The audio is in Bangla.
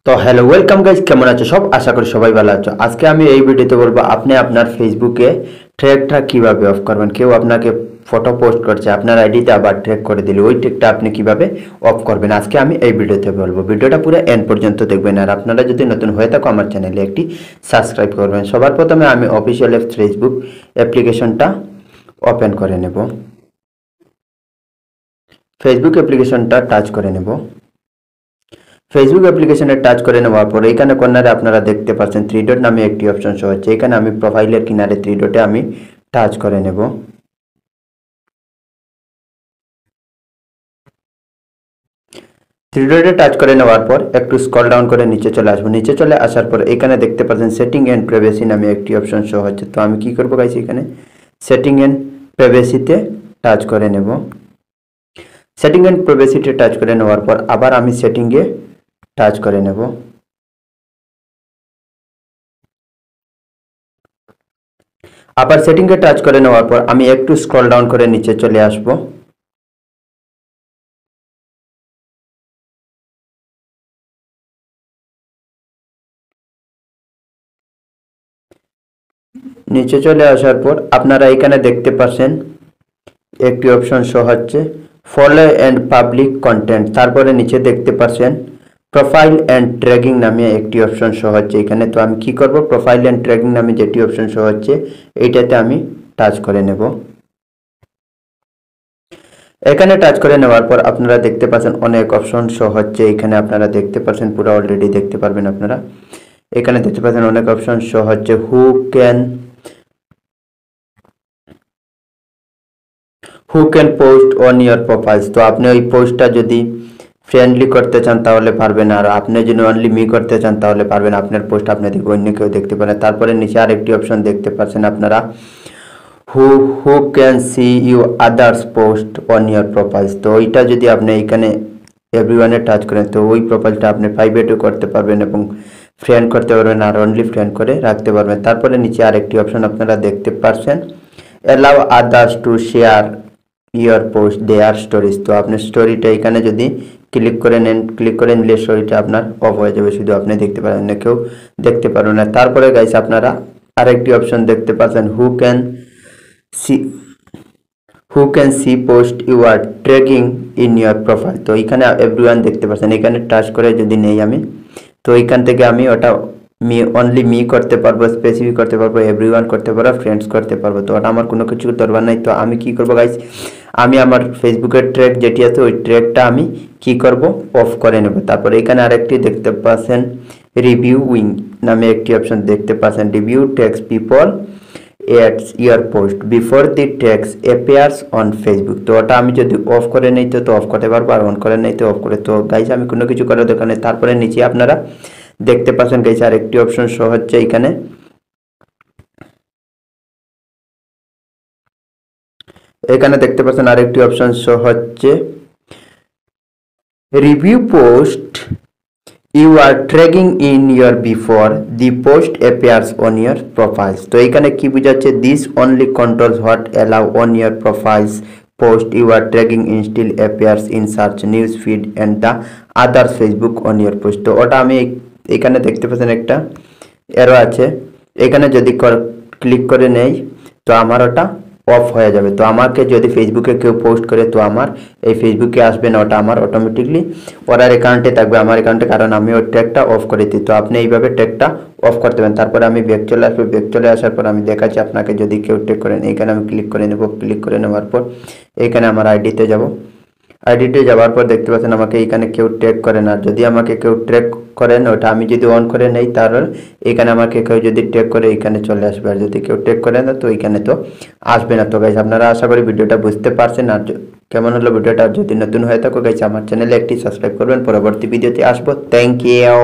তো হ্যালো ওয়েলকাম গাইজ, কেমন আছো সব? আশা করি সবাই ভালো আছো। আজকে আমি এই ভিডিওতে বলবো আপনি আপনার ফেসবুকে ট্র্যাকটা কিভাবে অফ করবেন। কেউ আপনাকে ফটো পোস্ট করছে, আপনার আইডিতে আবার ট্র্যাক করে দিলে ওই ট্র্যাকটা আপনি কিভাবে অফ করবেন আজকে আমি এই ভিডিওতে বলবো। ভিডিওটা পুরো এন্ড পর্যন্ত দেখবেন। আর আপনারা যদি নতুন হয়ে থাকো আমার চ্যানেলে একটি সাবস্ক্রাইব করবেন। সবার প্রথমে আমি অফিসিয়াল ফেসবুক অ্যাপ্লিকেশনটা ওপেন করে নেব। ফেসবুক অ্যাপ্লিকেশনটা টাচ করে নেব। ফেসবুক অ্যাপ্লিকেশনে টাচ করে নেওয়ার পর এখানে কর্নারে আপনারা দেখতে পাচ্ছেন 3 ডট নামে একটি অপশন শো হচ্ছে। এখানে আমি প্রোফাইলের কিনারে 3 ডটে আমি টাচ করে নেব। 3 ডটে টাচ করে নেওয়ার পর একটু স্ক্রল ডাউন করে নিচে চলে আসবো। নিচে চলে আসার পর এখানে দেখতে পাচ্ছেন সেটিং এন্ড প্রাইভেসি নামে একটি অপশন শো হচ্ছে। তো আমি কি করব গাইস, এখানে সেটিং এন্ড প্রাইভেসিতে টাচ করে নেব। সেটিং এন্ড প্রাইভেসিতে টাচ করে নেওয়ার পর আবার আমি সেটিংয়ে টাচ করে নেব। আবার সেটিংয়ে টাচ করে নেওয়ার পর আমি একটু স্ক্রল ডাউন করে নিচে চলে আসব। নিচে চলে আসার পর আপনারা এখানে দেখতে পাচ্ছেন একটি অপশন শো হচ্ছে ফলো এন্ড পাবলিক কন্টেন্ট। তারপরে নিচে দেখতে পাচ্ছেন প্রোফাইল এন্ড ট্র্যাকিং নামে একটি অপশন শো হচ্ছে এখানে। তো আমি কি করব, প্রোফাইল এন্ড ট্র্যাকিং নামে যেটি অপশন শো হচ্ছে এইটাতে আমি টাচ করে নেব। এখানে টাচ করে নেওয়ার পর আপনারা দেখতে পাচ্ছেন অনেক অপশন শো হচ্ছে এখানে। আপনারা দেখতে পাচ্ছেন পুরো অলরেডি দেখতে পারবেন আপনারা। এখানে দেখতে পাচ্ছেন অনেক অপশন শো হচ্ছে who can post on your profiles. তো আপনি ওই পোস্টটা যদি ফ্রেন্ডলি করতে চান তাহলে পারবেন, আর আপনি যদি অনলি মি করতে চান তাহলে পারবেন। আপনার পোস্ট আপনি দেখে অন্য কেউ দেখতে পারেন। তারপরে নিচে আরেকটি অপশন দেখতে পাচ্ছেন আপনারা who can see you others post on your profiles. তো ওইটা যদি আপনি এখানে এভরিওয়ানে টাচ করেন তো ওই প্রোফাইলটা আপনি প্রাইভেটও করতে পারবেন এবং ফ্রেন্ড করতে পারবেন আর অনলি ফ্রেন্ড করে রাখতে পারবেন। তারপরে নিচে আরেকটি অপশন আপনারা দেখতে পাচ্ছেন allow others to share your post their stories. তো আপনার স্টোরিটা এখানে যদি ক্লিক করে নেন, ক্লিক করে নিলে স্টোরিটা আপনার অফ হয়ে যাবে, শুধু আপনি দেখতে পারেন না, কেউ দেখতে পারবেন না। তারপরে গাইস আপনারা আরেকটি অপশন দেখতে পাচ্ছেন who can see post you are tracking in your profile. তো এখানে এভরিওয়ান দেখতে পাচ্ছেন, এখানে টাচ করে যদি নেই আমি তো এখান থেকে আমি ওটা অনলি মি করতে পারবো, স্পেসিফিক করতে পারবো, এভরিওয়ান করতে পারবো, ফ্রেন্ডস করতে পারবো। তো ওটা আমার কোনো কিছু দরকার নাই। তো আমি কি করবো গাইস, আমি আমার ফেসবুকের ট্র্যাক যেটি আছে ওই ট্র্যাকটা আমি কি করব, অফ করে নেব। তারপরে এখানে আরেকটি দেখতে পাচ্ছেন রিভিউইং নামে একটি অপশন দেখতে পাচ্ছেন review tags people adds your post before the tags appears on Facebook. তো ওটা আমি যদি অফ করে নেই তো অফ করতে পারবো, আর অন করে নেই তো অফ করে। তো গাইস আমি কোনো কিছু করার দরকার নেই। তারপরে নিচে আপনারা দেখতে পাচ্ছেন গাইস আরেকটি অপশন শো হচ্ছে এখানে। এখানে দেখতে পাচ্ছেন আরেকটি অপশন শো হচ্ছে review post you are tracking in your before the post appears on your profiles. তো এখানে কি বোঝাচ্ছে, this only controls what allow on your profiles post you are tracking in still appears in search news feed and the others Facebook on your post. তো ওটা আমি এখানে দেখতে পাচ্ছেন একটা এরো আছে, এখানে যদি ক্লিক করে নেই তো আমার ওটা অফ হয়ে যাবে। তো আমাকে যদি ফেসবুকে কেউ পোস্ট করে তো আমার এই ফেসবুকে আসবে না, ওটা আমার অটোমেটিকলি ওরার অ্যাকাউন্টে থাকবে, আমার অ্যাকাউন্টে, কারণ আমি ওই ট্র্যাকটা অফ করে দিই। তো আপনি এইভাবে ট্র্যাকটা অফ করতে পারেন। তারপরে আমি ব্যাক চলে আসবো। ব্যাক চলে আসার পর আমি দেখাচ্ছি আপনাকে যদি কেউ ট্র্যাক করেন। এখানে আমি ক্লিক করে নেব। ক্লিক করে নেওয়ার পর এখানে আমার আইডিতে যাব। আইডিতে যাওয়ার পর দেখতে পাচ্ছেন আমাকে এখানে কেউ ট্র্যাক করে না। যদি আমাকে কেউ ট্র্যাক করেন ওটা আমি যদি অন করে নেই তাহলে এখানে আমাকে কেউ যদি ট্র্যাক করে এখানে চলে আসবে, আর যদি কেউ ট্র্যাক করে না তো এখানে তো আসবে না। তো গাইস আপনারা আশা করি ভিডিওটা বুঝতে পারছেন। আর কেমন হলো ভিডিওটা, যদি নতুন হয়ে থাকো গাইস আমার চ্যানেলে একটি সাবস্ক্রাইব করবেন। পরবর্তী ভিডিওতে আসবো। Thank you.